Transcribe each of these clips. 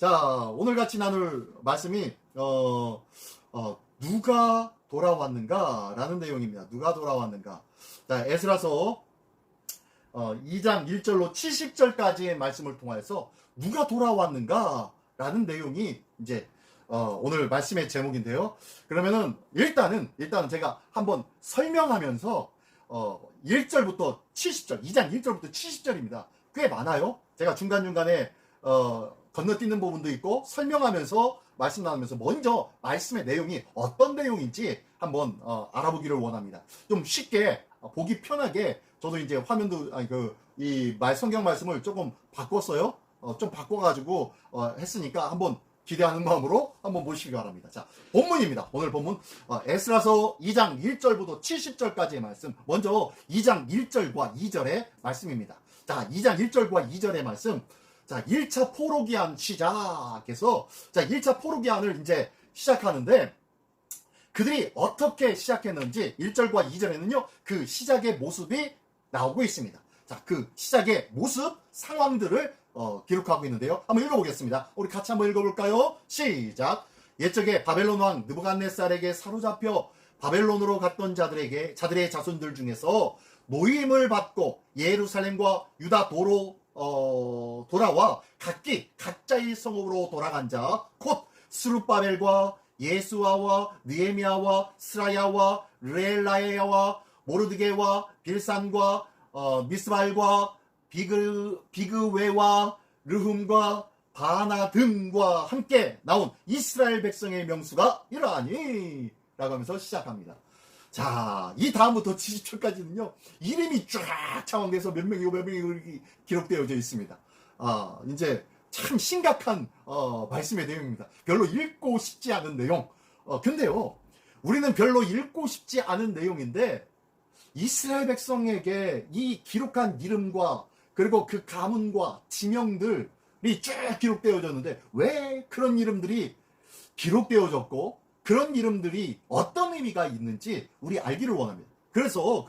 자, 오늘 같이 나눌 말씀이 누가 돌아왔는가 라는 내용입니다. 누가 돌아왔는가. 자, 에스라서 2장 1절로 70절까지의 말씀을 통해서 누가 돌아왔는가 라는 내용이 이제 오늘 말씀의 제목인데요. 그러면은 일단은 제가 한번 설명하면서 1절부터 70절, 2장 1절부터 70절입니다. 꽤 많아요. 제가 중간중간에 건너뛰는 부분도 있고 설명하면서 말씀 나누면서 먼저 말씀의 내용이 어떤 내용인지 한번 알아보기를 원합니다. 좀 쉽게 보기 편하게 저도 이제 화면도 이 성경 말씀을 조금 바꿨어요. 좀 바꿔가지고 했으니까 한번 기대하는 마음으로 한번 보시기 바랍니다. 자, 본문입니다. 오늘 본문 에스라서 2장 1절부터 70절까지의 말씀. 먼저 2장 1절과 2절의 말씀입니다. 자, 2장 1절과 2절의 말씀. 자, 1차 포로기한 시작해서, 자, 1차 포로기한을 이제 시작하는데, 그들이 어떻게 시작했는지 1절과 2절에는요, 그 시작의 모습이 나오고 있습니다. 자, 그 시작의 모습, 상황들을 기록하고 있는데요. 한번 읽어보겠습니다. 우리 같이 한번 읽어볼까요? 시작! 옛적에 바벨론 왕 느부갓네살에게 사로잡혀 바벨론으로 갔던 자들의 자손들 중에서 모임을 받고 예루살렘과 유다 도로 돌아와 각자의 성읍으로 돌아간 자, 곧 스룹바벨과 예수아와 느헤미야와 스라야와 르엘라야와 모르드게와 빌산과 미스발과 비그웨와 르훔과 바나 등과 함께 나온 이스라엘 백성의 명수가 이러하니 라고 하면서 시작합니다. 자, 이 다음부터 70초까지는요, 이름이 쫙 차원돼서 몇 명이고 몇 명이 기록되어져 있습니다. 이제 참 심각한, 말씀의 내용입니다. 별로 읽고 싶지 않은 내용. 근데요, 우리는 별로 읽고 싶지 않은 내용인데, 이스라엘 백성에게 이 기록한 이름과, 그리고 그 가문과 지명들이 쭉 기록되어졌는데, 왜 그런 이름들이 기록되어졌고, 그런 이름들이 어떤 의미가 있는지 우리 알기를 원합니다. 그래서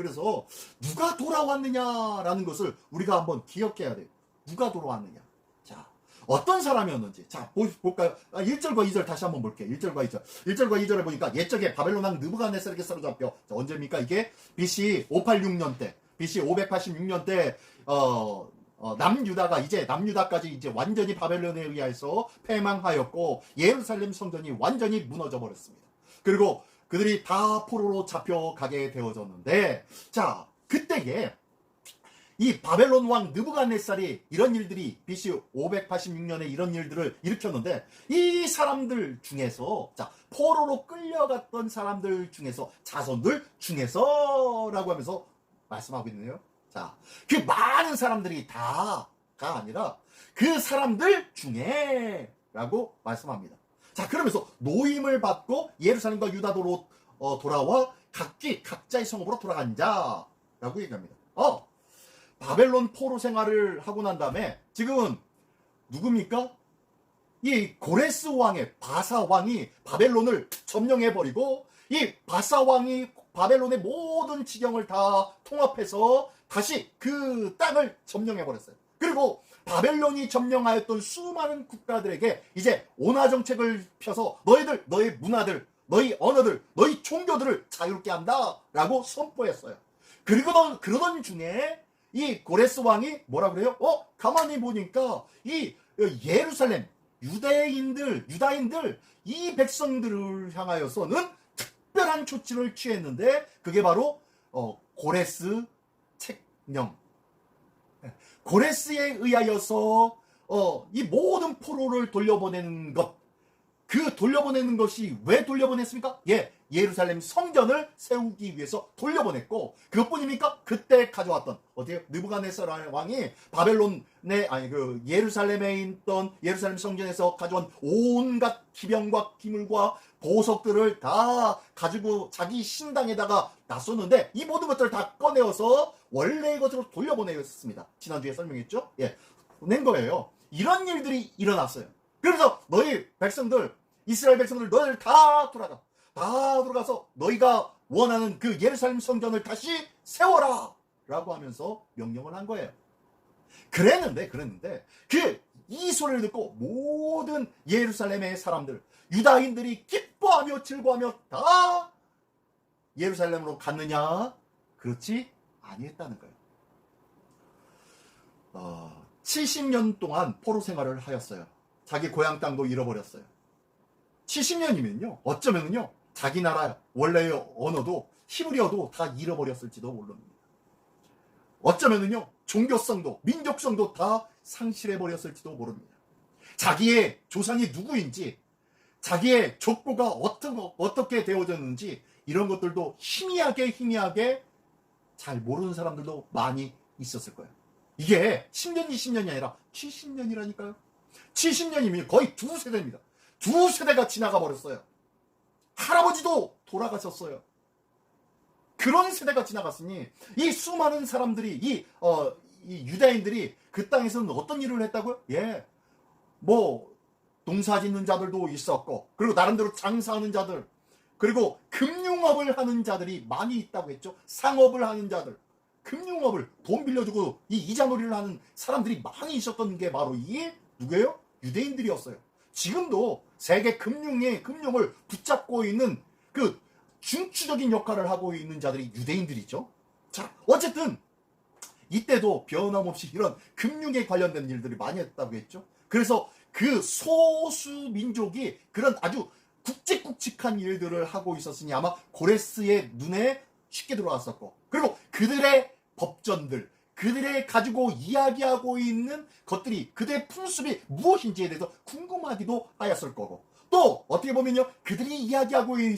누가 돌아왔느냐라는 것을 우리가 한번 기억해야 돼요. 누가 돌아왔느냐. 자, 어떤 사람이었는지. 자, 볼까요? 1절과 2절 다시 한번 볼게요. 1절과 2절. 1절과 2절에 보니까 옛적에 바벨론 왕 느부갓네살에게 사로잡혀. 자, 언제입니까? 이게 BC 586년 때, BC 586년 때 남유다까지 이제 완전히 바벨론에 의해서 패망하였고 예루살렘 성전이 완전히 무너져 버렸습니다. 그리고 그들이 다 포로로 잡혀가게 되어졌는데, 자, 그때에 이 바벨론 왕 느부갓네살이 이런 일들이 BC 586년에 이런 일들을 일으켰는데, 이 사람들 중에서, 자, 포로로 끌려갔던 사람들 중에서, 자손들 중에서라고 하면서 말씀하고 있네요. 자, 그 많은 사람들이 다가 아니라 그 사람들 중에 라고 말씀합니다. 자, 그러면서 노임을 받고 예루살렘과 유다도로 돌아와 각자의 성읍으로 돌아간 자라고 얘기합니다. 바벨론 포로 생활을 하고 난 다음에 지금은 누굽니까? 이 고레스 왕의 바사 왕이 바벨론을 점령해버리고, 이 바사 왕이 바벨론의 모든 지경을 다 통합해서 다시 그 땅을 점령해버렸어요. 그리고 바벨론이 점령하였던 수많은 국가들에게 이제 온화 정책을 펴서 너희들, 너희 문화들, 너희 언어들, 너희 종교들을 자유롭게 한다라고 선포했어요. 그러던 중에 이 고레스 왕이 뭐라 그래요? 가만히 보니까 이 예루살렘 유다인들 이 백성들을 향하여서는 특별한 조치를 취했는데, 그게 바로 고레스 책령. 고레스에 의하여서 이 모든 포로를 돌려보내는 것, 그 돌려보내는 것이 왜 돌려보냈습니까? 예루살렘 성전을 세우기 위해서 돌려보냈고, 그것뿐입니까? 그때 가져왔던 느부갓네살 왕이 바벨론의 예루살렘에 있던 예루살렘 성전에서 가져온 온갖 기병과 기물과 보석들을 다 가지고 자기 신당에다가 놨었는데, 이 모든 것들을 다 꺼내어서 원래의 것으로 돌려보내었습니다. 지난주에 설명했죠? 낸 거예요. 이런 일들이 일어났어요. 그래서 너희 백성들, 이스라엘 백성들, 너희들 다 돌아가서 너희가 원하는 그 예루살렘 성전을 다시 세워라 라고 하면서 명령을 한 거예요. 그랬는데 이 소리를 듣고 모든 예루살렘의 사람들, 유다인들이 기뻐하며 즐거워하며 다 예루살렘으로 갔느냐? 그렇지 아니했다는 거예요. 70년 동안 포로 생활을 하였어요. 자기 고향 땅도 잃어버렸어요. 70년이면요 어쩌면요 자기 나라 원래의 언어도 히브리어도 다 잃어버렸을지도 모릅니다. 어쩌면요 종교성도 민족성도 다 상실해버렸을지도 모릅니다. 자기의 조상이 누구인지, 자기의 족보가 어떻게 되어졌는지 이런 것들도 희미하게 잘 모르는 사람들도 많이 있었을 거예요. 이게 10년, 20년이 아니라 70년이라니까요. 70년이면 거의 두 세대입니다. 두 세대가 지나가 버렸어요. 할아버지도 돌아가셨어요. 그런 세대가 지나갔으니 이 수많은 사람들이 이 유다인들이 그 땅에서는 어떤 일을 했다고요? 뭐 농사 짓는 자들도 있었고, 그리고 나름대로 장사하는 자들, 그리고 금융업을 하는 자들이 많이 있다고 했죠. 상업을 하는 자들, 금융업을 돈 빌려주고 이 이자놀이를 하는 사람들이 많이 있었던 게 바로 이 누구예요? 유대인들이었어요. 지금도 세계 금융을 붙잡고 있는 그 중추적인 역할을 하고 있는 자들이 유대인들이죠. 자, 어쨌든 이때도 변함없이 이런 금융에 관련된 일들이 많이 했다고 했죠. 그래서 그 소수 민족이 그런 아주 굵직굵직한 일들을 하고 있었으니 아마 고레스의 눈에 쉽게 들어왔었고, 그리고 그들의 법전들, 그들의 가지고 이야기하고 있는 것들이 그들의 풍습이 무엇인지에 대해서 궁금하기도 하였을 거고, 또 어떻게 보면요 그들이 이야기하고 있는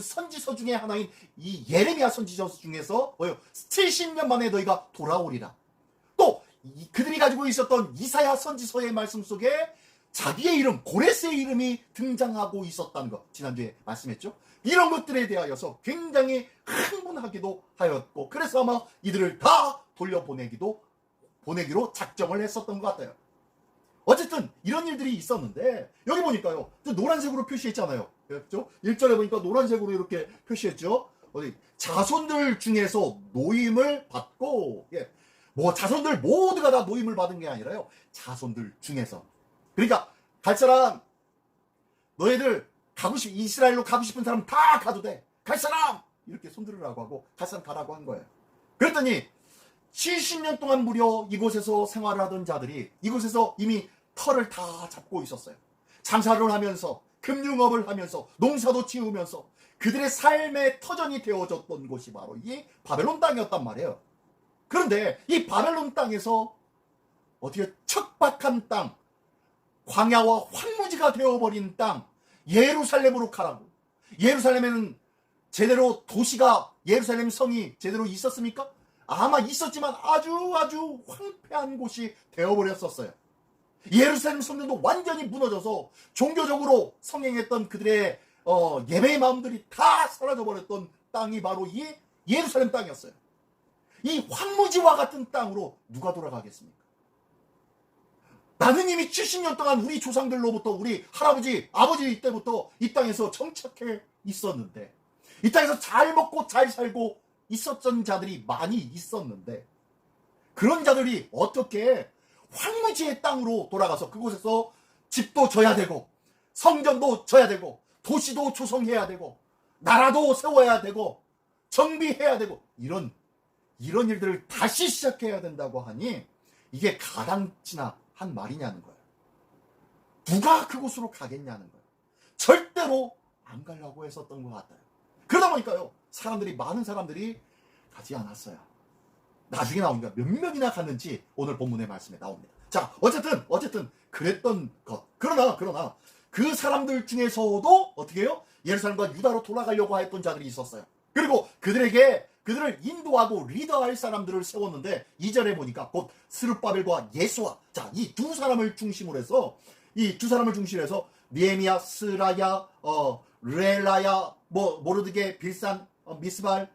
선지서 중에 하나인 이 예레미야 선지서 중에서 70년 만에 너희가 돌아오리라, 또 그들이 가지고 있었던 이사야 선지서의 말씀 속에 자기의 이름, 고레스의 이름이 등장하고 있었다는 것 지난주에 말씀했죠. 이런 것들에 대하여서 굉장히 흥분하기도 하였고, 그래서 아마 이들을 다 돌려보내기로 작정을 했었던 것 같아요. 어쨌든 이런 일들이 있었는데 여기 보니까요 노란색으로 표시했잖아요. 그렇죠? 1절에 보니까 노란색으로 이렇게 표시했죠. 자손들 중에서 노임을 받고, 뭐 자손들 모두가 다 노임을 받은 게 아니라요, 자손들 중에서. 그러니까 갈 사람, 너희들 이스라엘로 가고 싶은 사람 다 가도 돼. 갈 사람 이렇게 손들으라고 하고 갈 사람 가라고 한 거예요. 그랬더니 70년 동안 무려 이곳에서 생활을 하던 자들이 이곳에서 이미 터를 다 잡고 있었어요. 장사를 하면서, 금융업을 하면서, 농사도 지으면서 그들의 삶의 터전이 되어졌던 곳이 바로 이 바벨론 땅이었단 말이에요. 그런데 이 바벨론 땅에서 어떻게 척박한 땅, 광야와 황무지가 되어버린 땅, 예루살렘으로 가라고. 예루살렘에는 제대로 예루살렘 성이 제대로 있었습니까? 아마 있었지만 아주 황폐한 곳이 되어버렸었어요. 예루살렘 성전도 완전히 무너져서 종교적으로 성행했던 그들의 예배의 마음들이 다 사라져버렸던 땅이 바로 이 예루살렘 땅이었어요. 이 황무지와 같은 땅으로 누가 돌아가겠습니까? 나는 이미 70년 동안 우리 조상들로부터, 우리 할아버지, 아버지 때부터 이 땅에서 정착해 있었는데, 이 땅에서 잘 먹고 잘 살고 있었던 자들이 많이 있었는데, 그런 자들이 어떻게 황무지의 땅으로 돌아가서 그곳에서 집도 져야 되고, 성전도 져야 되고, 도시도 조성해야 되고, 나라도 세워야 되고, 정비해야 되고, 이런 일들을 다시 시작해야 된다고 하니 이게 가당치나 한 말이냐는 거예요. 누가 그곳으로 가겠냐는 거예요. 절대로 안 가려고 했었던 것 같아요. 그러다 보니까요 많은 사람들이 가지 않았어요. 나중에 나오니까 몇 명이나 갔는지 오늘 본문의 말씀에 나옵니다. 자, 어쨌든 그랬던 것. 그러나 그 사람들 중에서도 어떻게 해요? 예루살렘과 유다로 돌아가려고 했던 자들이 있었어요. 그리고 그들을 인도하고 리더할 사람들을 세웠는데 2절에 보니까 곧 스룹바벨과 예수아, 자, 이 두 사람을 중심으로 해서 니에미야, 스라야, 렐라야, 모르드게, 빌산, 미스발,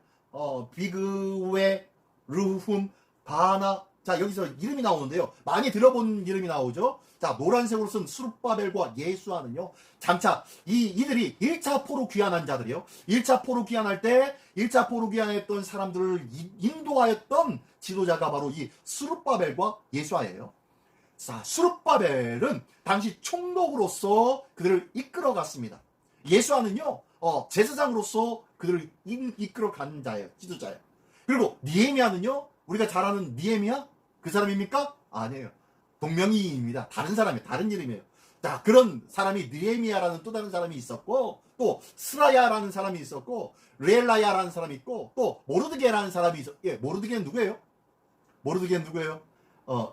비그웨, 르훔, 바나. 자, 여기서 이름이 나오는데요. 많이 들어본 이름이 나오죠. 자, 노란색으로 쓴 스룹바벨과 예수아는요, 장차 이들이 1차 포로 귀환한 자들이요. 1차 포로 귀환할 때 1차 포로 귀환했던 사람들을 인도하였던 지도자가 바로 이 스룹바벨과 예수아예요. 자, 스룹바벨은 당시 총독으로서 그들을 이끌어갔습니다. 예수와는요, 제사장으로서 그들을 이끌어간 자예요. 지도자예요. 그리고 니에미아는요, 우리가 잘 아는 니에미아? 그 사람입니까? 아니에요. 동명이인입니다. 다른 사람이에요. 다른 이름이에요. 자, 그런 사람이 느헤미야라는 또 다른 사람이 있었고, 또 스라야라는 사람이 있었고, 레엘라야라는 사람이 있고, 또 모르드게라는 사람이 있었고, 예, 모르드게는 누구예요? 모르드게는 누구예요?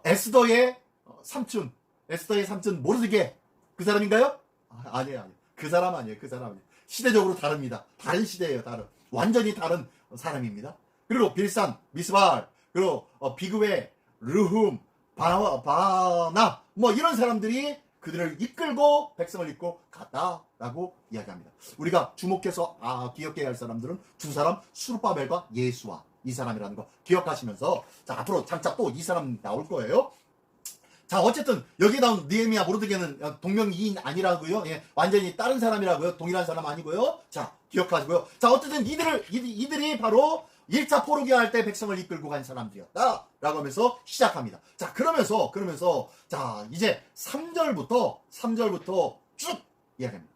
에스더의 삼촌, 에스더의 삼촌 모르드게. 그 사람인가요? 아니에요, 아니에요. 그 사람 아니에요, 그 사람 아니에요. 시대적으로 다릅니다. 다른 시대예요, 다른. 완전히 다른 사람입니다. 그리고 빌산, 미스발, 그리고 비그웨, 르훔, 바나, 뭐 이런 사람들이 그들을 이끌고 백성을 이끌고 갔다라고 이야기합니다. 우리가 주목해서 기억해야 할 사람들은 두 사람, 수르바벨과 예수와 이 사람이라는 거 기억하시면서, 자, 앞으로 장차 또 이 사람 나올 거예요. 자, 어쨌든 여기 나온 느헤미야, 모르드게는 동명이인 아니라고요. 예, 완전히 다른 사람이라고요. 동일한 사람 아니고요. 자, 기억하시고요. 자, 어쨌든 이들이 바로 1차 포로기 할 때 백성을 이끌고 간 사람들이었다 라고 하면서 시작합니다. 자, 그러면서 자, 이제 3절부터 쭉 이야기합니다.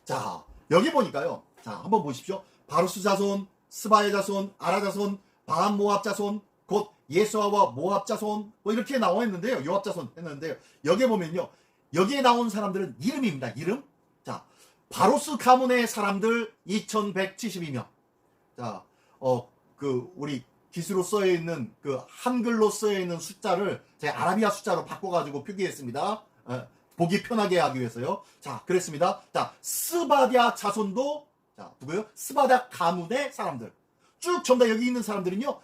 자, 여기 보니까요. 자, 한번 보십시오. 바루스 자손, 스바의 자손, 아라 자손, 바한 모압 자손, 곧 예수아와 모압 자손, 뭐 이렇게 나와 있는데요. 요압 자손 했는데요. 여기 보면요. 여기에 나온 사람들은 이름입니다. 이름. 자, 바로스 가문의 사람들 2172명. 자, 우리 기수로 써여 있는 한글로 써여 있는 숫자를 제 아라비아 숫자로 바꿔가지고 표기했습니다. 보기 편하게 하기 위해서요. 자, 그랬습니다. 자, 스바랴 자손도, 자, 누구요? 스바랴 가문의 사람들. 쭉 전부 다 여기 있는 사람들은요,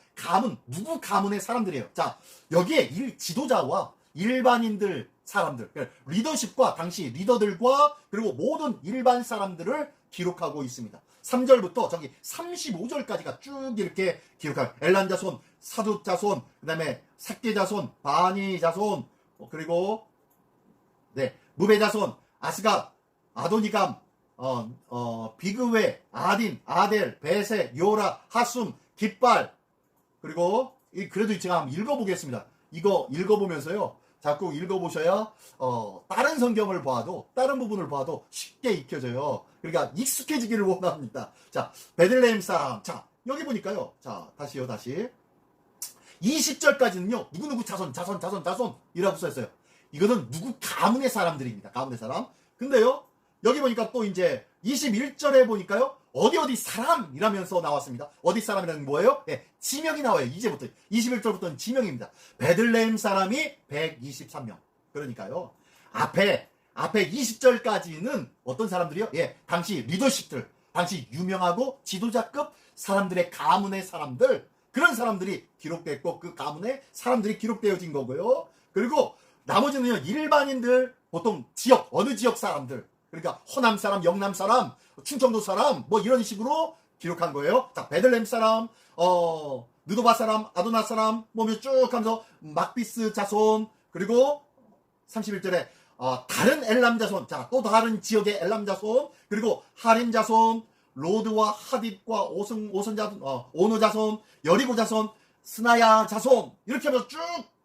누구 가문의 사람들이에요. 자, 여기에 지도자와 일반인들 사람들, 리더십과 당시 리더들과 그리고 모든 일반 사람들을 기록하고 있습니다. 3절부터 저기 35절까지가 쭉 이렇게 기록할 엘란 자손, 사두 자손, 그 다음에 삭게 자손, 바니 자손, 그리고 네, 무베 자손, 아스가, 아도니감, 비그웨, 아딘, 아델, 베세, 요라, 하숨, 깃발. 그리고 그래도 제가 한번 읽어보겠습니다. 이거 읽어보면서요, 자꾸 읽어보셔야 다른 성경을 봐도, 다른 부분을 봐도 쉽게 익혀져요. 그러니까 익숙해지기를 원합니다. 자, 베들레헴 사람. 자, 여기 보니까요. 자, 다시 20절까지는요 누구누구 자손이라고 써있어요. 이거는 누구 가문의 사람들입니다. 가문의 사람. 근데요, 여기 보니까 또 이제 21절에 보니까요, 어디 사람이라면서 나왔습니다. 어디 사람이라는 뭐예요? 예, 지명이 나와요. 이제부터 21절부터는 지명입니다. 베들레헴 사람이 123명. 그러니까요, 앞에 20절까지는 어떤 사람들이요? 예, 당시 리더십들, 당시 유명하고 지도자급 사람들의 가문의 사람들, 그런 사람들이 기록됐고 그 가문의 사람들이 기록되어진 거고요. 그리고 나머지는요, 일반인들, 보통 어느 지역 사람들, 그러니까 호남 사람, 영남 사람, 충청도 사람, 뭐 이런 식으로 기록한 거예요. 자, 베들레헴 사람, 느도바 사람, 아도나 사람, 뭐 쭉 하면서 막비스 자손, 그리고 31절에 다른 엘람 자손, 자, 또 다른 지역의 엘람 자손, 그리고 하림 자손, 로드와 하딧과 오선 자손, 오노 자손, 여리고 자손, 스나야 자손, 이렇게 하면서 쭉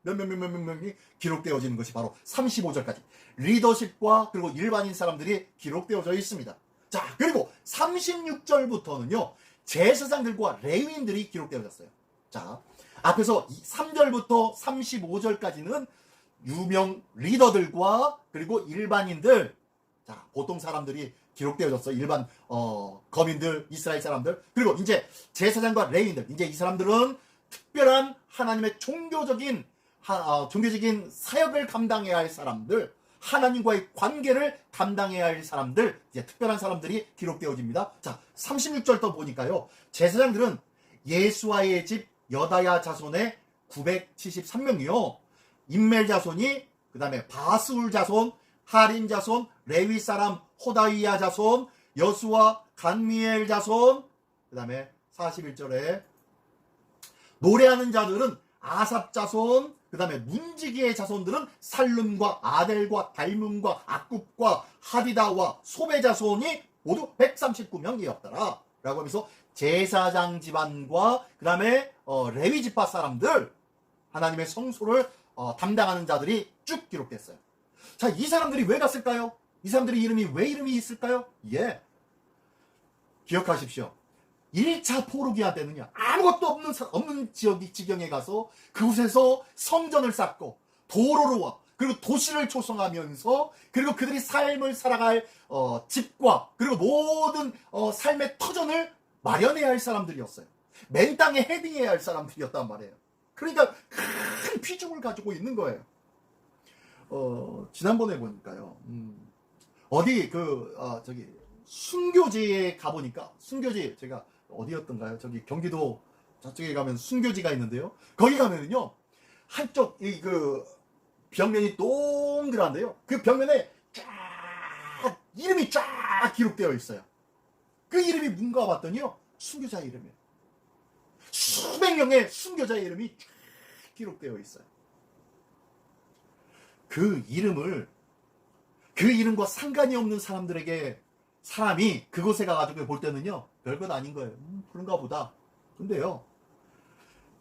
몇 명이 기록되어지는 것이 바로 35절까지 리더십과 그리고 일반인 사람들이 기록되어져 있습니다. 자, 그리고 36절부터는요, 제사장들과 레위인들이 기록되어졌어요. 자, 앞에서 3절부터 35절까지는 유명 리더들과 그리고 일반인들, 자, 보통 사람들이 기록되어졌어요. 일반 거민들, 이스라엘 사람들. 그리고 이제 제사장과 레위인들, 이제 이 사람들은 특별한 하나님의 종교적인 사역을 감당해야 할 사람들, 하나님과의 관계를 감당해야 할 사람들, 이제 특별한 사람들이 기록되어집니다. 자, 36절도 보니까요, 제사장들은 예수아의 집 여다야 자손의 973명이요. 임멜 자손이, 그 다음에 바스울 자손, 하림 자손, 레위 사람 호다위야 자손, 여수와 간미엘 자손, 그 다음에 41절에 노래하는 자들은 아삽 자손, 그 다음에 문지기의 자손들은 살룸과 아델과 달문과 악굽과 하디다와 소베 자손이 모두 139명이었더라 라고 하면서 제사장 집안과 그 다음에 레위 지파 사람들, 하나님의 성소를 담당하는 자들이 쭉 기록됐어요. 자, 이 사람들이 왜 갔을까요? 이 사람들의 왜 이름이 있을까요? 예. 기억하십시오. 1차 포로기한 때는요, 아무것도 없는 지경에 가서 그곳에서 성전을 쌓고 도로로 그리고 도시를 조성하면서 그리고 그들이 삶을 살아갈 집과 그리고 모든 삶의 터전을 마련해야 할 사람들이었어요. 맨 땅에 헤딩해야 할 사람들이었단 말이에요. 그러니까 큰 비중을 가지고 있는 거예요. 지난번에 보니까요, 어디 저기 순교지에 가보니까, 순교지 제가 어디였던가요? 저기 경기도 저쪽에 가면 순교지가 있는데요. 거기 가면은요, 한쪽 벽면이 동그란데요. 그 벽면에 이름이 쫙 기록되어 있어요. 그 이름이 뭔가 봤더니요, 순교자의 이름이에요. 수백 명의 순교자의 이름이 쫙 기록되어 있어요. 그 이름과 상관이 없는 사람이 그곳에 가가지고 볼 때는요, 별것 아닌 거예요. 그런가 보다. 근데요,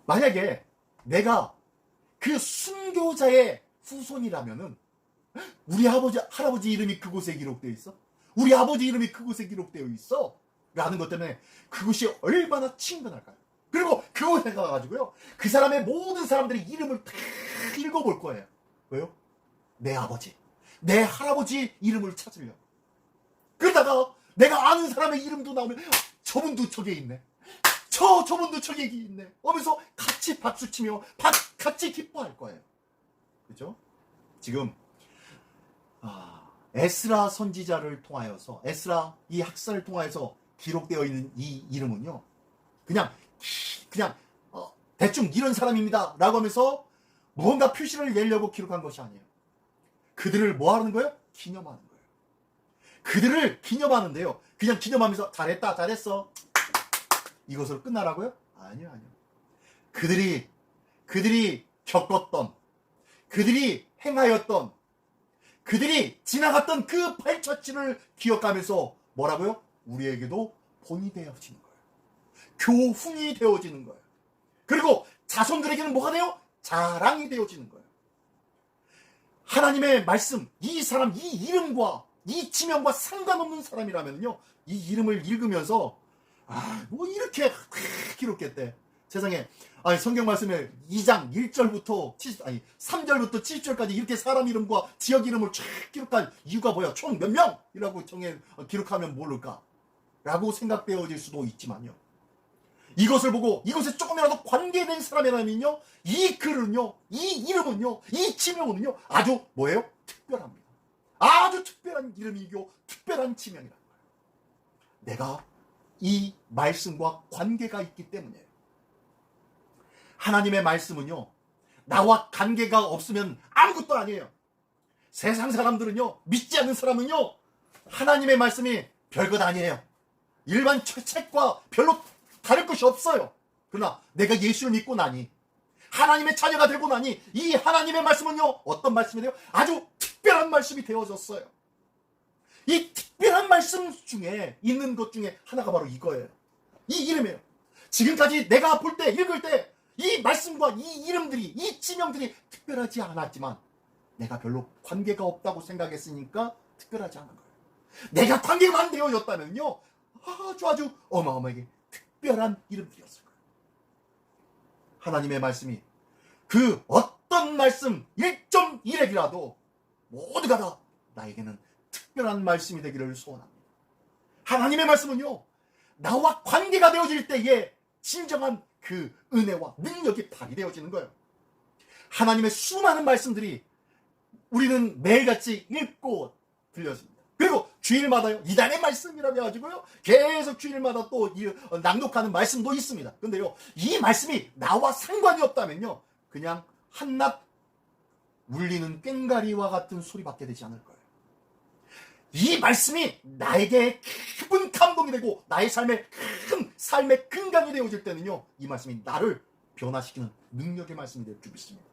만약에 내가 그 순교자의 후손이라면은, 우리 할아버지 이름이 그곳에 기록되어 있어? 우리 아버지 이름이 그곳에 기록되어 있어? 라는 것 때문에 그것이 얼마나 친근할까요? 그리고 그곳에 가가지고요, 그 사람의 모든 사람들의 이름을 다 읽어볼 거예요. 왜요? 내 아버지, 내 할아버지 이름을 찾으려고. 그러다가 내가 아는 사람의 이름도 나오면, 저분도 저기 있네, 저분도 저기 있네 하면서 같이 박수치며 같이 기뻐할 거예요. 그죠? 지금 에스라 선지자를 통하여서, 에스라 이 학사를 통하여서 기록되어 있는 이 이름은요, 그냥 대충 이런 사람입니다 라고 하면서 무언가 표시를 내려고 기록한 것이 아니에요. 그들을 뭐 하는 거예요? 기념하는 거예요. 그들을 기념하는데요, 그냥 기념하면서 잘했다, 잘했어, 이것으로 끝나라고요? 아니요. 그들이 겪었던, 그들이 행하였던, 그들이 지나갔던 그 발자취를 기억하면서 뭐라고요? 우리에게도 본이 되어지는 거예요. 교훈이 되어지는 거예요. 그리고 자손들에게는 뭐가 돼요? 자랑이 되어지는 거예요. 하나님의 말씀, 이 사람, 이 이름과 이 지명과 상관없는 사람이라면요, 이 이름을 읽으면서 뭐 이렇게 기록했대. 세상에, 성경 말씀에 2장 1절부터 3절부터 70절까지 이렇게 사람 이름과 지역 이름을 쫙 기록한 이유가 뭐야? 총 몇 명이라고 기록하면 모를까? 라고 생각되어질 수도 있지만요, 이것을 보고 이것에 조금이라도 관계된 사람이라면요, 이 글은요, 이 이름은요, 이 지명은요, 아주 뭐예요? 특별합니다. 아주 특별한 이름이고 특별한 지명이라는 거예요. 내가 이 말씀과 관계가 있기 때문이에요. 하나님의 말씀은요, 나와 관계가 없으면 아무것도 아니에요. 세상 사람들은요, 믿지 않는 사람은요, 하나님의 말씀이 별것 아니에요. 일반 책과 별로 다를 것이 없어요. 그러나 내가 예수를 믿고 나니, 하나님의 자녀가 되고 나니, 이 하나님의 말씀은요, 어떤 말씀이 돼요? 아주 특별한 말씀이 되어졌어요. 이 특별한 말씀 중에 있는 것 중에 하나가 바로 이거예요. 이 이름이에요. 지금까지 내가 볼 때, 읽을 때 이 말씀과 이 이름들이, 이 지명들이 특별하지 않았지만 내가 별로 관계가 없다고 생각했으니까 특별하지 않은 거예요. 내가 관계만 되어졌다면요, 아주 어마어마하게 특별한 이름들이었을 거예요. 하나님의 말씀이 그 어떤 말씀 1.1핵이라도 모두가 다 나에게는 특별한 말씀이 되기를 소원합니다. 하나님의 말씀은요, 나와 관계가 되어질 때에 진정한 그 은혜와 능력이 발휘되어지는 거예요. 하나님의 수많은 말씀들이 우리는 매일같이 읽고 들려집니다. 그리고 주일마다요, 이단의 말씀이라고 해가지고요, 계속 주일마다 또 낭독하는 말씀도 있습니다. 근데요, 이 말씀이 나와 상관이 없다면요, 그냥 한낱 울리는 꽹과리와 같은 소리밖에 되지 않을 거예요. 이 말씀이 나에게 깊은 감동이 되고 나의 삶의 근간이 되어질 때는요, 이 말씀이 나를 변화시키는 능력의 말씀이 될 줄 믿습니다.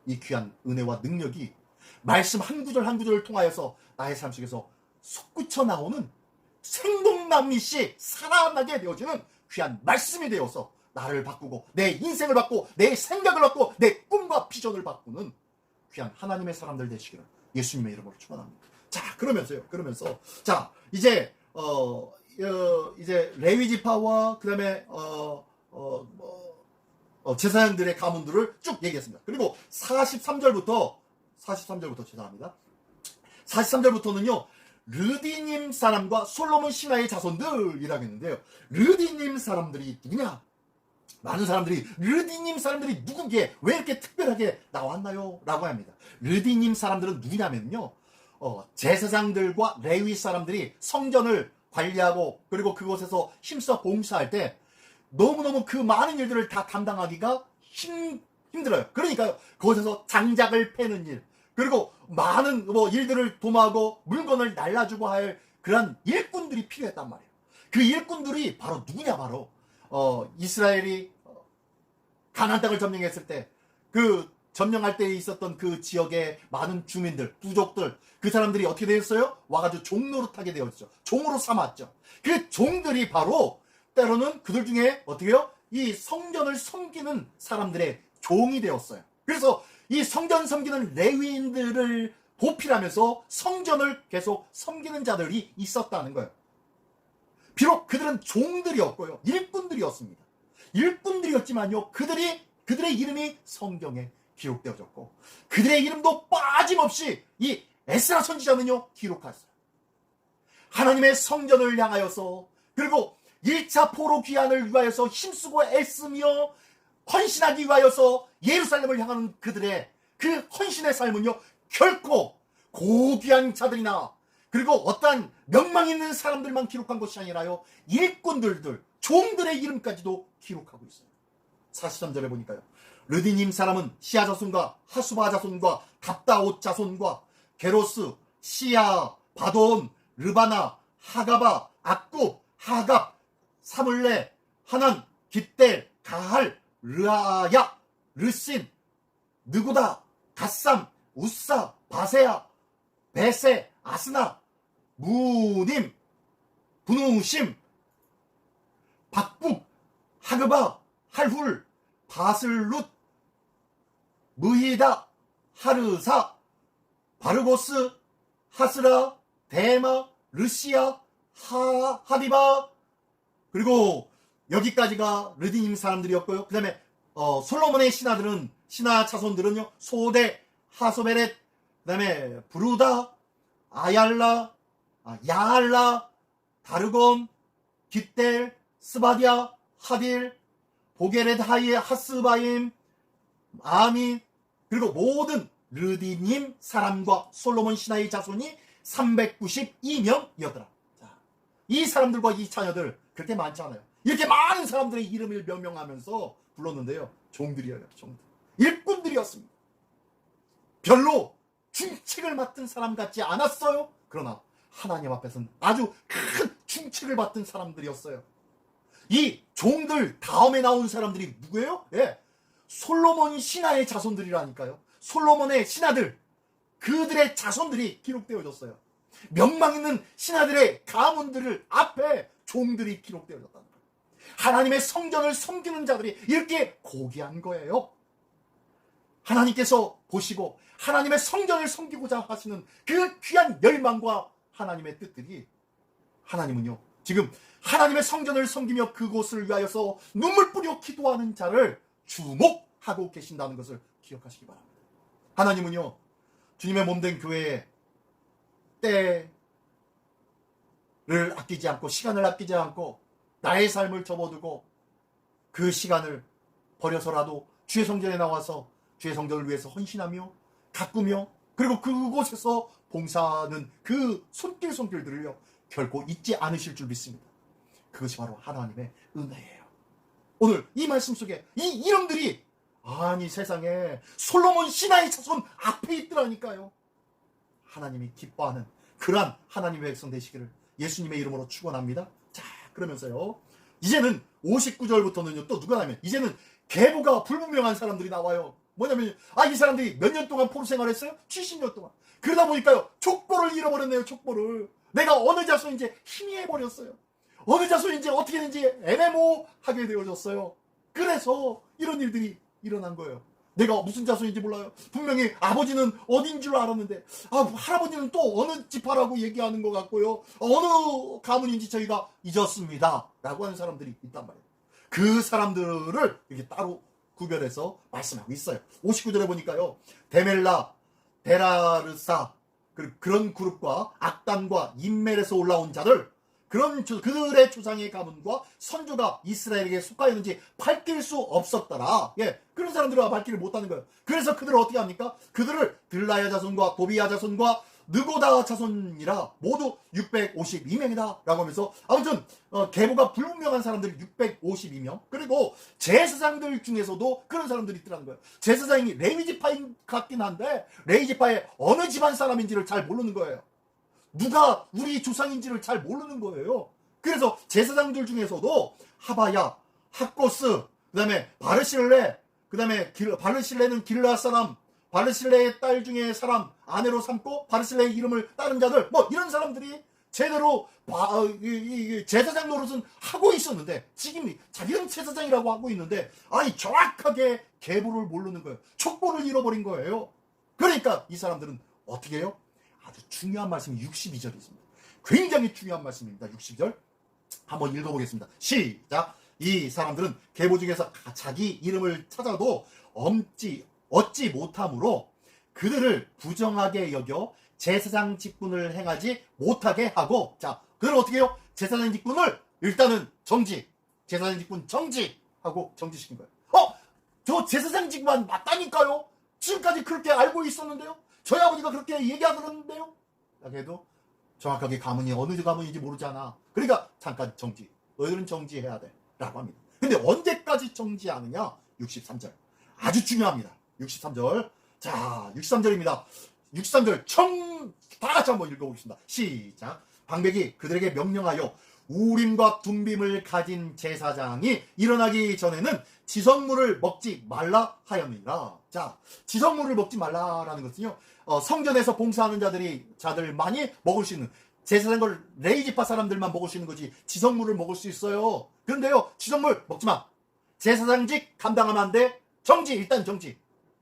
이 귀한 은혜와 능력이 말씀 한 구절 한 구절을 통하여서 나의 삶 속에서 솟구쳐 나오는 생동남미씨 살아나게 되어지는 귀한 말씀이 되어서 나를 바꾸고 내 인생을 바꾸고 내 생각을 바꾸고 내 꿈과 비전을 바꾸는 귀한 하나님의 사람들 되시기를 예수님의 이름으로 축원합니다. 자, 그러면서 자, 이제 이제 레위 지파와 그다음에 제사장들의 가문들을 쭉 얘기했습니다. 그리고 43절부터 죄송합니다. 43절부터는요. 르디님 사람과 솔로몬 신하의 자손들이라고 했는데요. 르디님 사람들이 누구냐? 많은 사람들이 르디님 사람들이 누구기에 왜 이렇게 특별하게 나왔나요? 라고 합니다. 르디님 사람들은 누구냐면요. 제사장들과 레위 사람들이 성전을 관리하고 그리고 그곳에서 힘써 봉사할 때 너무너무 그 많은 일들을 다 담당하기가 힘들어요. 그러니까 그곳에서 장작을 패는 일, 그리고 많은 일들을 도모하고 물건을 날라주고 할 그런 일꾼들이 필요했단 말이에요. 그 일꾼들이 바로 누구냐? 바로 이스라엘이 가나안 땅을 점령했을 때 그 점령할 때 있었던 그 지역의 많은 주민들, 부족들, 그 사람들이 어떻게 되었어요? 와가지고 종노릇하게 되었죠. 종으로 삼았죠. 그 종들이 바로 때로는 그들 중에 어떻게 해요? 이 성전을 섬기는 사람들의 종이 되었어요. 그래서 이 성전 섬기는 레위인들을 보필하면서 성전을 계속 섬기는 자들이 있었다는 거예요. 비록 그들은 종들이었고요. 일꾼들이었습니다. 일꾼들이었지만요. 그들의 이름이 성경에 기록되어졌고 그들의 이름도 빠짐없이 이 에스라 선지자는요. 기록했어요. 하나님의 성전을 향하여서 그리고 1차 포로 귀환을 위하여서 힘쓰고 애쓰며 헌신하기 위하여서 예루살렘을 향하는 그들의 그 헌신의 삶은요. 결코 고귀한 자들이나 그리고 어떠한 명망 있는 사람들만 기록한 것이 아니라요. 일꾼들, 종들의 이름까지도 기록하고 있어요. 43절에 보니까요. 르디님 사람은 시아 자손과 하수바 자손과 갑다옷 자손과 게로스, 시아, 바돈, 르바나, 하가바, 악굽, 하갑, 사물레, 하난, 깃델, 가할, 르아야, 르신, 느구다, 갓삼, 우사, 바세야, 베세, 아스나, 무님, 분우심, 박북, 하그바, 할훌, 바슬룻, 무히다, 하르사, 바르고스, 하스라, 데마, 르시아, 하디바, 그리고 여기까지가 르디님 사람들이었고요. 그 다음에 솔로몬의 신하 자손들은요. 소대, 하소베렛, 그 다음에 브루다, 아얄라, 야알라, 다르곤, 깃델, 스바디아, 하딜, 보게렛 하이에 하스바임, 아미, 그리고 모든 르디님 사람과 솔로몬 신하의 자손이 392명이었더라. 자, 이 사람들과 이 자녀들 그렇게 많지 않아요. 이렇게 많은 사람들의 이름을 명명하면서 불렀는데요. 종들이에요. 종들. 일꾼들이었습니다. 별로 중책을 맡은 사람 같지 않았어요. 그러나 하나님 앞에서는 아주 큰 중책을 맡은 사람들이었어요. 이 종들 다음에 나온 사람들이 누구예요? 예, 솔로몬 신하의 자손들이라니까요. 솔로몬의 신하들, 그들의 자손들이 기록되어졌어요. 명망 있는 신하들의 가문들을 앞에 종들이 기록되어졌다는 거예요. 하나님의 성전을 섬기는 자들이 이렇게 고귀한 거예요. 하나님께서 보시고 하나님의 성전을 섬기고자 하시는 그 귀한 열망과 하나님의 뜻들이 하나님은요. 지금 하나님의 성전을 섬기며 그곳을 위하여서 눈물 뿌려 기도하는 자를 주목하고 계신다는 것을 기억하시기 바랍니다. 하나님은요. 주님의 몸된 교회에 때를 아끼지 않고 시간을 아끼지 않고 나의 삶을 접어두고 그 시간을 버려서라도 주의 성전에 나와서 주의 성전을 위해서 헌신하며 가꾸며 그리고 그곳에서 봉사하는 그 손길들을요 결코 잊지 않으실 줄 믿습니다. 그것이 바로 하나님의 은혜예요. 오늘 이 말씀 속에 이 이름들이 아니 세상에 솔로몬 신하의 자손 앞에 있더라니까요. 하나님이 기뻐하는 그러한 하나님의 백성 되시기를 예수님의 이름으로 축원합니다. 자, 그러면서요. 이제는 59절부터는요. 또 누가 나면 이제는 계보가 불분명한 사람들이 나와요. 뭐냐면 이 사람들이 몇 년 동안 포로 생활했어요? 70년 동안. 그러다 보니까요. 족보를 잃어버렸네요. 족보를. 내가 어느 자손인지 희미해버렸어요. 어느 자손인지 어떻게 되는지 애매모호하게 되어졌어요. 그래서 이런 일들이 일어난 거예요. 내가 무슨 자손인지 몰라요. 분명히 아버지는 어딘 줄 알았는데 할아버지는 또 어느 지파라고 얘기하는 것 같고요. 어느 가문인지 저희가 잊었습니다. 라고 하는 사람들이 있단 말이에요. 그 사람들을 이렇게 따로 구별해서 말씀하고 있어요. 59절에 보니까요. 데멜라, 데라르사 그런 그룹과 악단과 인멜에서 올라온 자들 그들의 조상의 가문과 선조가 이스라엘에게 속하였는지 밝힐 수 없었더라. 예, 그런 사람들은 밝히를 못하는 거예요. 그래서 그들을 어떻게 합니까? 그들을 들라야 자손과 도비야 자손과 느고다 자손이라 모두 652명이다 라고 하면서 아무튼 계보가 불분명한 사람들이 652명 그리고 제사장들 중에서도 그런 사람들이 있더라는 거예요. 제사장이 레위지파인 같긴 한데 레위지파의 어느 집안 사람인지를 잘 모르는 거예요. 누가 우리 조상인지를 잘 모르는 거예요. 그래서 제사장들 중에서도 하바야, 학고스, 그 다음에 바르실레, 그 다음에 바르실레는 길르앗 사람, 바르실레의 딸 중에 사람 아내로 삼고 바르실레의 이름을 따른 자들 뭐 이런 사람들이 제대로 제사장 노릇은 하고 있었는데 지금 자기는 제사장이라고 하고 있는데 아니 정확하게 계보를 모르는 거예요. 촉보를 잃어버린 거예요. 그러니까 이 사람들은 어떻게 해요? 아주 중요한 말씀이 62절이 있습니다. 굉장히 중요한 말씀입니다. 62절 한번 읽어보겠습니다. 시작. 이 사람들은 계보 중에서 자기 이름을 찾아도 얻지 못함으로 그들을 부정하게 여겨 제사장 직분을 행하지 못하게 하고 자 그들은 어떻게 해요? 제사장 직분을 일단은 제사장 직분 정지하고 정지시킨 거예요. 저 제사장 직만 맞다니까요. 지금까지 그렇게 알고 있었는데요. 저희 아버지가 그렇게 얘기하더랬는데요. 그래도 정확하게 가문이 어느 가문인지 모르잖아. 그러니까 잠깐 정지. 너희들은 정지해야 돼. 라고 합니다. 근데 언제까지 정지하느냐? 63절. 아주 중요합니다. 63절. 자, 63절입니다. 63절 다 같이 한번 읽어보겠습니다. 시작. 방백이 그들에게 명령하여 우림과 둠빔을 가진 제사장이 일어나기 전에는 지성물을 먹지 말라 하였느니라. 자, 지성물을 먹지 말라라는 것은요. 성전에서 봉사하는 자들만이 먹을 수 있는 제사장걸 레위지파 사람들만 먹을 수 있는 거지 지성물을 먹을 수 있어요. 그런데요. 지성물 먹지 마. 제사장직 감당하면 안 돼. 정지. 일단 정지.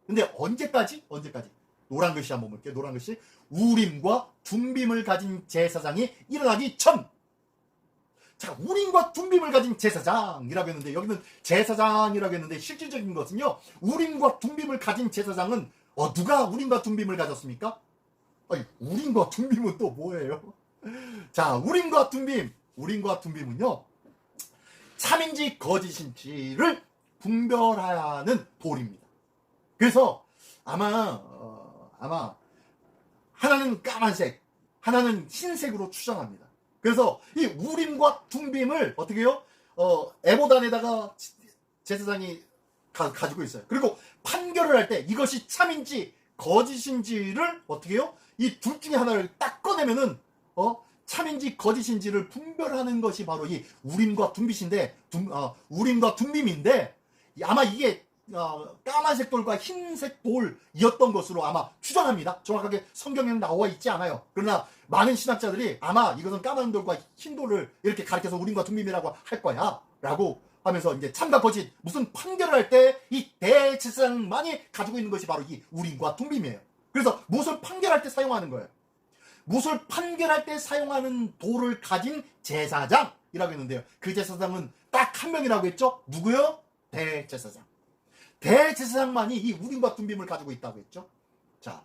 근데 언제까지? 노란 글씨 한번 볼게요. 노란 글씨. 우림과 둠빔을 가진 제사장이 일어나기 전. 자, 우림과 둠빔을 가진 제사장이라고 했는데 여기는 제사장이라고 했는데 실질적인 것은요. 우림과 둠빔을 가진 제사장은 누가 우림과 둠빔을 가졌습니까? 아니, 우림과 둠빔은 또 뭐예요? 자, 우림과 둠빔은요. 참인지 거짓인지를 분별하는 돌입니다. 그래서 아마 하나는 까만색, 하나는 흰색으로 추정합니다. 그래서 이 우림과 둠빔을 어떻게 해요? 에보단에다가 제사장이 가지고 있어요. 그리고 판결을 할 때 이것이 참인지 거짓인지를 어떻게 해요? 이 둘 중에 하나를 딱 꺼내면은 참인지 거짓인지를 분별하는 것이 바로 이 우림과 둠빛인데 우림과 둠빔인데 아마 이게 까만색 돌과 흰색 돌이었던 것으로 아마 추정합니다. 정확하게 성경에는 나와 있지 않아요. 그러나 많은 신학자들이 아마 이것은 까만 돌과 흰 돌을 이렇게 가리켜서 우림과 둠빔이라고 할 거야 라고 하면서 이제 참과 거짓 무슨 판결을 할 때 이 대제사장만이 가지고 있는 것이 바로 이 우림과 둠빔이에요. 그래서 무엇을 판결할 때 사용하는 거예요. 무엇을 판결할 때 사용하는 돌을 가진 제사장이라고 했는데요. 그 제사장은 딱 한 명이라고 했죠. 누구요? 대제사장. 대제사장만이 이 우림과 둠빔을 가지고 있다고 했죠. 자,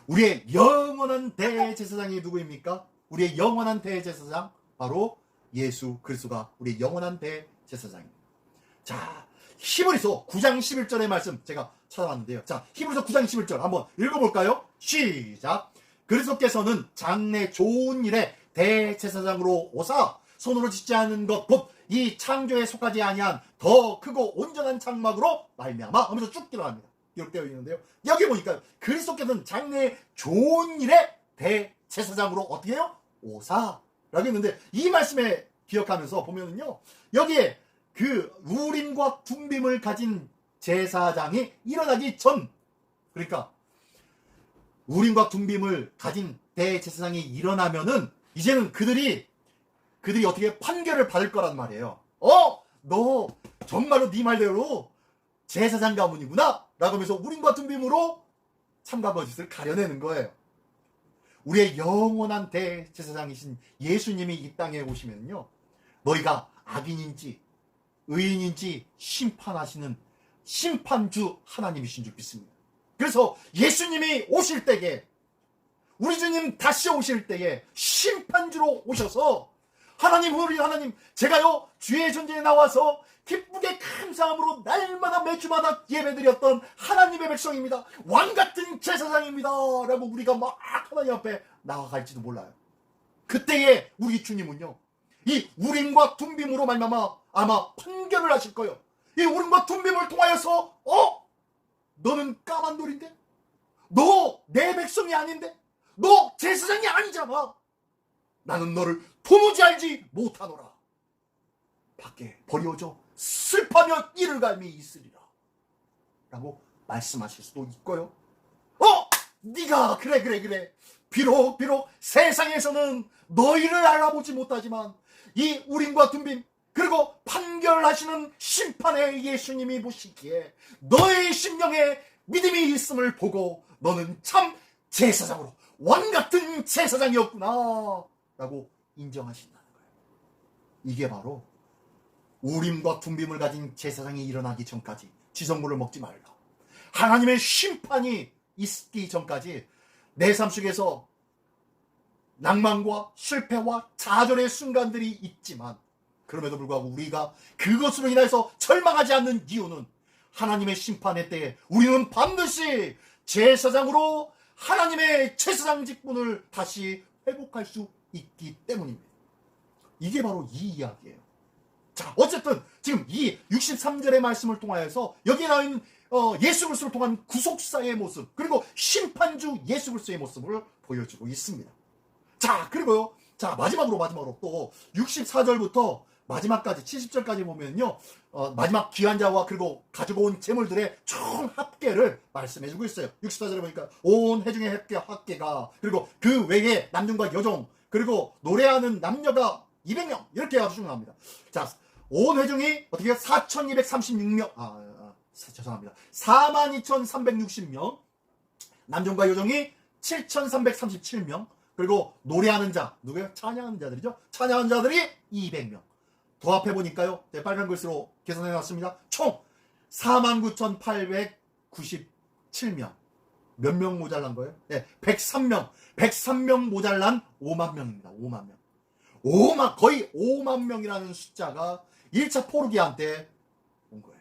우리의 영원한 대제사장이 누구입니까? 우리의 영원한 대제사장 바로 예수 그리스도가 우리의 영원한 대제사장입니다. 자, 히브리서 9장 11절의 말씀 제가 찾아봤는데요. 자, 히브리서 9장 11절 한번 읽어볼까요? 시작. 그리스도께서는 장래 좋은 일에 대제사장으로 오사 손으로 짓지 않은 것 곧 이 창조에 속하지 아니한 더 크고 온전한 장막으로 말미암아 하면서 쭉 들어갑니다. 이렇게 되어 있는데요. 여기 보니까 그리스도께서는 장래 좋은 일에 대제사장으로 어떻게 해요? 오사라고 했는데 이 말씀에 기억하면서 보면은요. 여기에 그 우림과 둠빔을 가진 제사장이 일어나기 전 그러니까 우림과 둠빔을 가진 대제사장이 일어나면은 이제는 그들이 어떻게 판결을 받을 거란 말이에요. 너 정말로 네 말대로 제사장 가문이구나 라고 하면서 우림과 둠빔으로 참과 거짓을 가려내는 거예요. 우리의 영원한 대제사장이신 예수님이 이 땅에 오시면요, 너희가 악인인지 의인인지 심판하시는 심판주 하나님이신 줄 믿습니다. 그래서 예수님이 오실 때에, 우리 주님 다시 오실 때에 심판주로 오셔서, 하나님, 우리 하나님, 제가요 주의 존재에 나와서 기쁘게 감사함으로 날마다 매주마다 예배드렸던 하나님의 백성입니다, 왕같은 제사장입니다 라고 우리가 막 하나님 앞에 나아갈지도 몰라요. 그때에 우리 주님은요, 이 우림과 둠빔으로 말미암아 아마 판결을 하실 거예요. 이 우림과 둠빔을 통하여서 너는 까만 돌인데, 너 내 백성이 아닌데, 너 제사장이 아니잖아, 나는 너를 도무지 알지 못하노라, 밖에 버려져 슬퍼하며 이를 갈미 있으리라 라고 말씀하실 수도 있고요. 네가 그래 비록 세상에서는 너희를 알아보지 못하지만 이 우림과 둠빔, 그리고 판결하시는 심판의 예수님이 보시기에 너의 심령에 믿음이 있음을 보고 너는 참 제사장으로, 왕같은 제사장이었구나 라고 인정하신다는 거예요. 이게 바로 우림과 둠빔을 가진 제사장이 일어나기 전까지 지성물을 먹지 말라, 하나님의 심판이 있기 전까지 내 삶 속에서 낭만과 실패와 좌절의 순간들이 있지만, 그럼에도 불구하고 우리가 그것으로 인해서 절망하지 않는 이유는 하나님의 심판의 때에 우리는 반드시 제사장으로 하나님의 제사장 직분을 다시 회복할 수 있기 때문입니다. 이게 바로 이 이야기예요. 자, 어쨌든 지금 이 63절의 말씀을 통하여서 여기에 나와 있는 예수 그리스도를 통한 구속사의 모습, 그리고 심판주 예수 그리스도의 모습을 보여주고 있습니다. 자, 그리고요, 자, 마지막으로 또 64절부터 마지막까지 70절까지 보면요, 마지막 귀한 자와 그리고 가지고 온 재물들의 총 합계를 말씀해주고 있어요. 64절에 보니까 온 회중의 합계가, 그리고 그 외에 남중과 여종, 그리고 노래하는 남녀가 200명, 이렇게 아주 중요합니다. 자, 온 회중이 어떻게 해요? 4236명, 죄송합니다. 42,360명, 남종과 여종이 7,337명, 그리고 노래하는 자, 누구예요? 찬양하는 자들이죠. 찬양하는 자들이 200명. 도합해 보니까요, 빨간 글씨로 계산해 놨습니다. 총 49,897명. 몇 명 모자란 거예요? 네, 103명 모자란 5만 명입니다. 5만 명. 거의 5만 명이라는 숫자가 1차 포로기한 때 온 거예요.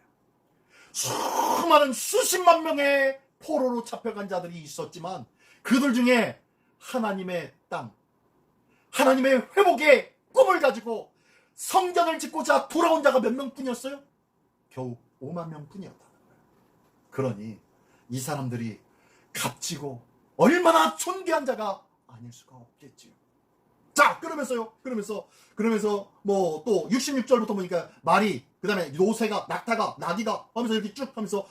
수많은 수십만 명의 포로로 잡혀간 자들이 있었지만, 그들 중에 하나님의 땅, 하나님의 회복의 꿈을 가지고 성전을 짓고자 돌아온 자가 몇 명뿐이었어요? 겨우 5만 명뿐이었다는 거예요. 그러니 이 사람들이 값지고 얼마나 존귀한 자가 아닐 수가 없겠지요. 자, 그러면서 뭐 또 66절부터 보니까 말이, 그 다음에 노새가, 낙타가, 나귀가 하면서 이렇게 쭉 하면서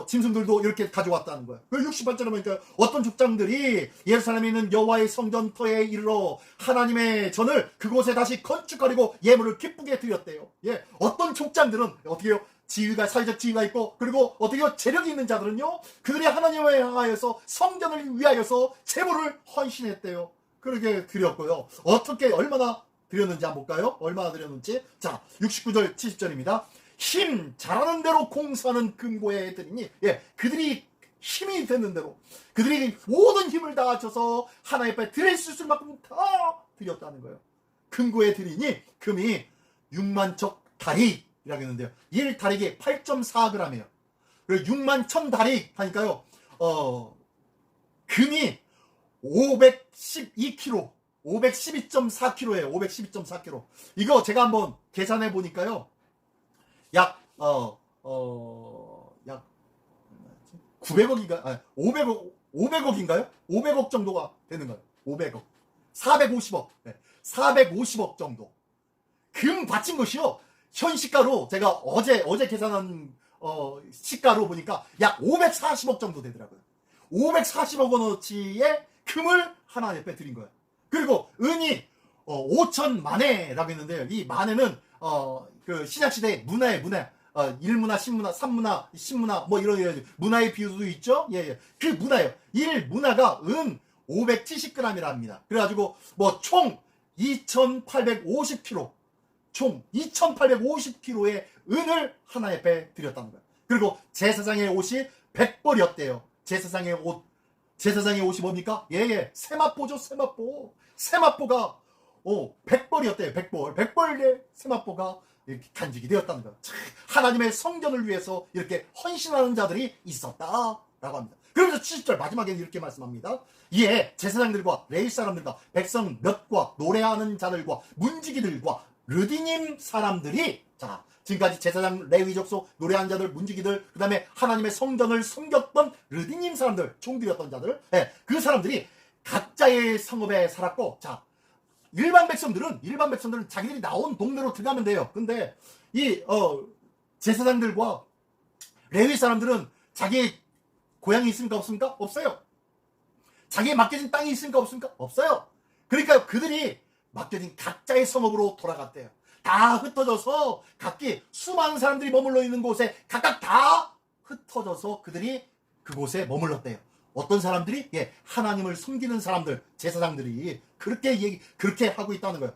짐승들도 이렇게 가져왔다는 거예요. 그리고 68절에 보니까 어떤 족장들이 예루살렘에 있는 여호와의 성전터에 이르러 하나님의 전을 그곳에 다시 건축하려고 예물을 기쁘게 드렸대요. 예, 어떤 족장들은 어떻게 해요? 사회적 지위가 있고, 그리고 어떻게 해요? 재력이 있는 자들은요, 그들이 하나님을 향하여서 성전을 위하여서 재물을 헌신했대요. 그렇게 드렸고요. 어떻게, 얼마나 드렸는지 한번 볼까요? 얼마나 드렸는지. 자, 69절 70절입니다. 힘 잘하는 대로 공수하는 금고에 드리니, 예, 그들이 힘이 되는 대로 그들이 모든 힘을 다하셔서 하나님 앞에 드릴 수 있을 만큼 다 드렸다는 거예요. 금고에 드리니 금이 6만 척 다리라고 했는데요, 1다릭이 8.4g이에요. 그리고 6만 1000다릭 하니까요, 금이 512kg, 512.4kg예요. 512.4kg. 이거 제가 한번 계산해 보니까요, 약 900억인가? 500억인가요? 500억 정도가 되는 거예요. 500억. 450억. 네. 450억 정도. 금 바친 것이요, 현 시가로 제가 어제 계산한 시가로 보니까 약 540억 정도 되더라고요. 540억 원어치의 금을 하나님 앞에 드린 거예요. 그리고 은이 5천만회라고 했는데요. 이 만회는 그 신약시대의 문화의 문화, 일문화, 신문화, 삼문화, 신문화, 뭐 이런 문화의 비유도 있죠? 예, 예. 그 문화예요. 1문화가 은 570g이랍니다. 그래가지고, 뭐, 총 2850kg, 총 2850kg의 은을 하나의 배에 드렸다는 거예요. 그리고 제사장의 옷이 100벌이었대요. 제사장의 옷이 뭡니까? 예, 예. 세마포죠, 세마포. 세마포가, 100벌이었대요, 100벌. 100벌의 세마포가 이렇게 간직이 되었다는 거예요. 하나님의 성전을 위해서 이렇게 헌신하는 자들이 있었다라고 합니다. 그러면서 70절 마지막에는 이렇게 말씀합니다. 이에 제사장들과 레위 사람들과 백성 몇과 노래하는 자들과 문지기들과 르디님 사람들이, 자, 지금까지 제사장, 레위 족속, 노래하는 자들, 문지기들, 그 다음에 하나님의 성전을 섬겼던 르디님 사람들, 종들이었던 자들, 예, 그 사람들이 각자의 성읍에 살았고, 자, 일반 백성들은 자기들이 나온 동네로 들어가면 돼요. 근데 제사장들과 레위 사람들은 자기의 고향이 있습니까? 없습니까? 없어요. 자기의 맡겨진 땅이 있습니까? 없습니까? 없어요. 그러니까 그들이 맡겨진 각자의 성읍으로 돌아갔대요. 다 흩어져서 각기 수많은 사람들이 머물러 있는 곳에 각각 다 흩어져서 그들이 그곳에 머물렀대요. 어떤 사람들이? 예, 하나님을 섬기는 사람들, 제사장들이 그렇게 하고 있다는 거예요.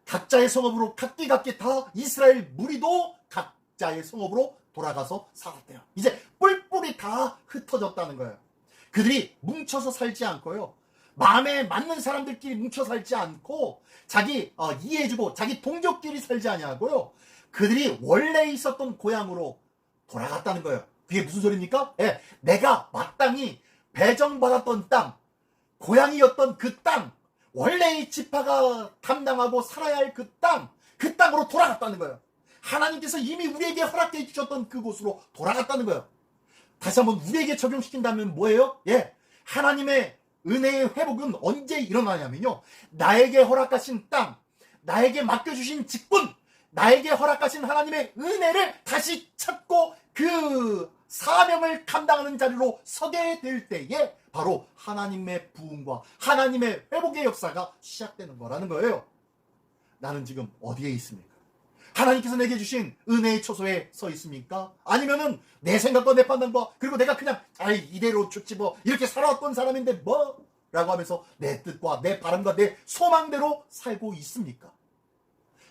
각자의 성읍으로 각기 다 이스라엘 무리도 각자의 성읍으로 돌아가서 살았대요. 이제 뿔뿔이 다 흩어졌다는 거예요. 그들이 뭉쳐서 살지 않고요. 마음에 맞는 사람들끼리 뭉쳐 살지 않고 자기 이해해주고 자기 동족끼리 살지 아니하고요. 그들이 원래 있었던 고향으로 돌아갔다는 거예요. 그게 무슨 소리입니까? 예, 내가 마땅히 배정받았던 땅, 고향이었던 그 땅, 원래의 지파가 담당하고 살아야 할 그 땅으로 돌아갔다는 거예요. 하나님께서 이미 우리에게 허락해 주셨던 그곳으로 돌아갔다는 거예요. 다시 한번 우리에게 적용시킨다면 뭐예요? 예, 하나님의 은혜의 회복은 언제 일어나냐면요, 나에게 허락하신 땅, 나에게 맡겨주신 직분, 나에게 허락하신 하나님의 은혜를 다시 찾고 그 사명을 감당하는 자리로 서게 될 때에 바로 하나님의 부흥과 하나님의 회복의 역사가 시작되는 거라는 거예요. 나는 지금 어디에 있습니까? 하나님께서 내게 주신 은혜의 초소에 서 있습니까? 아니면은 내 생각과 내 판단과, 그리고 내가 그냥 이대로 좋지 뭐 이렇게 살아왔던 사람인데 뭐 라고 하면서 내 뜻과 내 바람과 내 소망대로 살고 있습니까?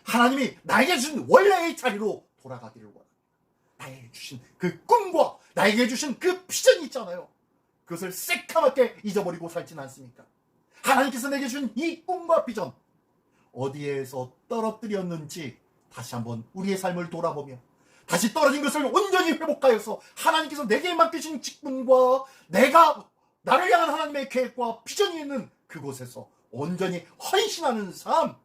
하나님이 나에게 주신 원래의 자리로 돌아가기를 원합니다. 나에게 주신 그 꿈과 나에게 주신 그 비전이 있잖아요. 그것을 새까맣게 잊어버리고 살진 않습니까? 하나님께서 내게 주신 이 꿈과 비전, 어디에서 떨어뜨렸는지 다시 한번 우리의 삶을 돌아보며 다시 떨어진 것을 온전히 회복하여서 하나님께서 내게 맡기신 직분과 나를 향한 하나님의 계획과 비전이 있는 그곳에서 온전히 헌신하는 삶,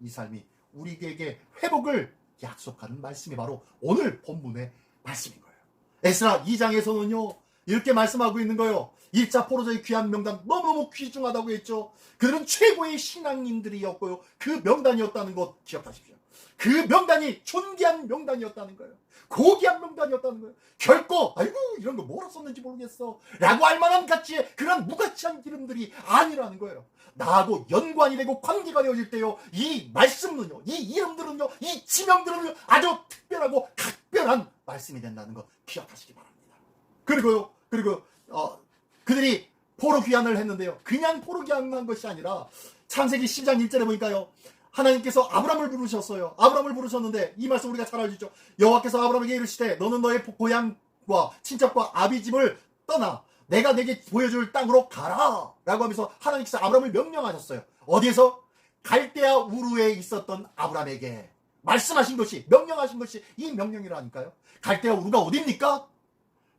이 삶이 우리에게 회복을 약속하는 말씀이 바로 오늘 본문의 말씀인 거예요. 에스라 2장에서는요 이렇게 말씀하고 있는 거예요. 1차 포로자의 귀한 명단, 너무너무 귀중하다고 했죠. 그들은 최고의 신앙인들이었고요, 그 명단이었다는 것 기억하십시오. 그 명단이 존귀한 명단이었다는 거예요. 고귀한 명단이었다는 거예요. 결코 아이고 이런 거 뭐라 썼는지 모르겠어 라고 할 만한 가치의 그런 무가치한 기름들이 아니라는 거예요. 나하고 연관이 되고 관계가 되어질 때요, 이 말씀은요, 이 이름들은요, 이 지명들은요 아주 특별하고 각별한 말씀이 된다는 거 기억하시기 바랍니다. 그리고 그들이 포로 귀환을 했는데요, 그냥 포로 귀환한 것이 아니라 창세기 10장 1절에 보니까요, 하나님께서 아브람을 부르셨어요. 아브람을 부르셨는데 이 말씀 우리가 잘 알죠. 여호와께서 아브람에게 이르시되 너는 너의 고향과 친척과 아비 집을 떠나 내가 내게 보여줄 땅으로 가라 라고 하면서 하나님께서 아브람을 명령하셨어요. 어디에서? 갈대아 우르에 있었던 아브람에게 말씀하신 것이, 명령하신 것이 이 명령이라니까요. 갈대아 우르가 어디입니까?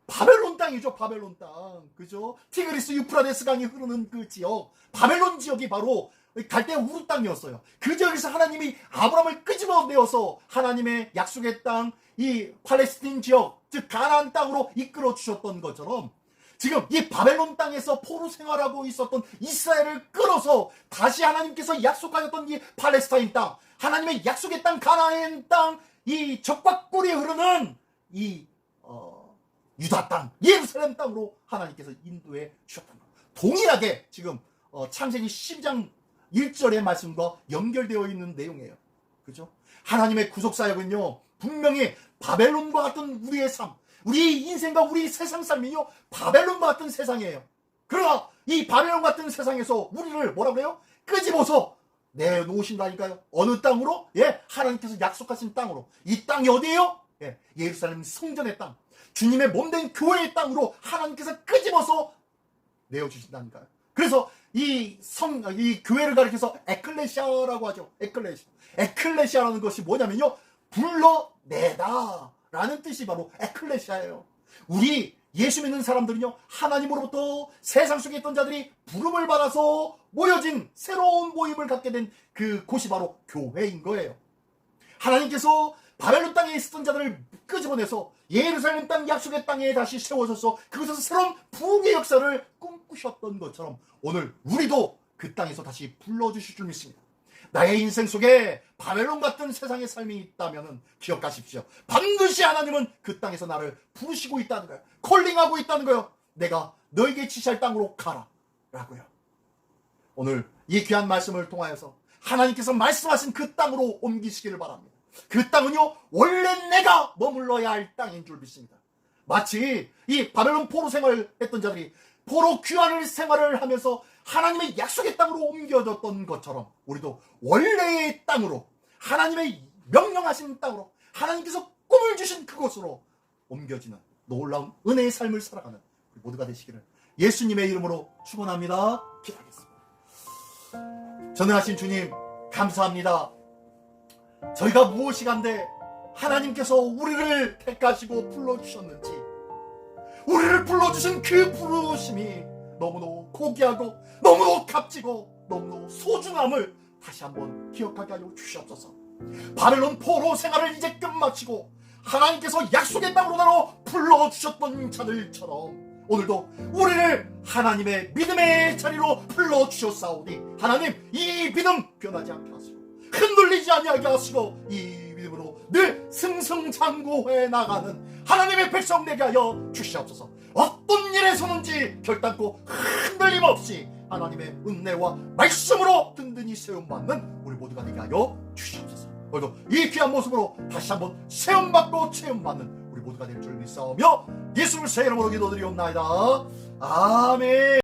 바벨론 땅이죠. 바벨론 땅, 그죠? 티그리스 유프라데스 강이 흐르는 그 지역, 바벨론 지역이 바로 갈대아 우르 땅이었어요. 그 지역에서 하나님이 아브람을 끄집어내어서 하나님의 약속의 땅, 이 팔레스틴 지역, 즉 가나안 땅으로 이끌어 주셨던 것처럼 지금 이 바벨론 땅에서 포로 생활하고 있었던 이스라엘을 끌어서 다시 하나님께서 약속하셨던 이 팔레스타인 땅, 하나님의 약속의 땅, 가나안 땅, 이 적과 꿀이 흐르는 이 유다 땅, 예루살렘 땅으로 하나님께서 인도해 주셨던 것. 동일하게 지금 창세기 12장 1절의 말씀과 연결되어 있는 내용이에요. 그죠? 하나님의 구속사역은요, 분명히 바벨론과 같은 우리의 삶, 우리 인생과 우리 세상 삶이요 바벨론과 같은 세상이에요. 그러나 이 바벨론 같은 세상에서 우리를 뭐라 그래요? 끄집어서 내놓으신다니까요. 어느 땅으로? 예, 하나님께서 약속하신 땅으로. 이 땅이 어디예요? 예, 예루살렘 성전의 땅, 주님의 몸된 교회의 땅으로 하나님께서 끄집어서 내어주신다니까요. 그래서 이 교회를 가리켜서 에클레시아라고 하죠. 에클레시아라는 것이 뭐냐면요, 불러내다 라는 뜻이 바로 에클레시아예요. 우리 예수 믿는 사람들은요, 하나님으로부터 세상 속에 있던 자들이 부름을 받아서 모여진 새로운 모임을 갖게 된 그 곳이 바로 교회인 거예요. 하나님께서 바벨론 땅에 있었던 자들을 끄집어내서 예루살렘 땅, 약속의 땅에 다시 세워져서 그곳에서 새로운 부흥의 역사를 꿈꾸셨던 것처럼 오늘 우리도 그 땅에서 다시 불러주실 줄 믿습니다. 나의 인생 속에 바벨론 같은 세상의 삶이 있다면 기억하십시오. 반드시 하나님은 그 땅에서 나를 부르시고 있다는 거예요. 콜링하고 있다는 거예요. 내가 너에게 지시할 땅으로 가라 라고요. 오늘 이 귀한 말씀을 통하여서 하나님께서 말씀하신 그 땅으로 옮기시기를 바랍니다. 그 땅은요, 원래 내가 머물러야 할 땅인 줄 믿습니다. 마치 이 바벨론 포로 생활을 했던 자들이 포로 귀환을 생활을 하면서 하나님의 약속의 땅으로 옮겨졌던 것처럼 우리도 원래의 땅으로, 하나님의 명령하신 땅으로, 하나님께서 꿈을 주신 그곳으로 옮겨지는 놀라운 은혜의 삶을 살아가는 우리 모두가 되시기를 예수님의 이름으로 축원합니다. 기도하겠습니다. 전능하신 주님, 감사합니다. 저희가 무엇이간데 하나님께서 우리를 택하시고 불러주셨는지, 우리를 불러주신 그 부르심이 너무너무 고귀하고 너무너무 값지고 너무너무 소중함을 다시 한번 기억하게 하여 주시옵소서. 바벨론 포로 생활을 이제 끝마치고 하나님께서 약속의 땅으로 나로 불러주셨던 자들처럼 오늘도 우리를 하나님의 믿음의 자리로 불러주셨사오니 하나님, 이 믿음 변하지 않게 하시고 흔들리지 아니하게 하시고 이 믿음으로 늘 승승장구해 나가는 하나님의 백성 되게 하여 주시옵소서. 어떤 일에 서는지 결단코 흔들림 없이 하나님의 은혜와 말씀으로 든든히 세움받는 우리 모두가 되게 하여 주시옵소서. 오늘도 이 귀한 모습으로 다시 한번 세움받고 체험받는 우리 모두가 될 줄 믿사오며 예수 그리스도의 이름으로 기도드리옵나이다. 아멘.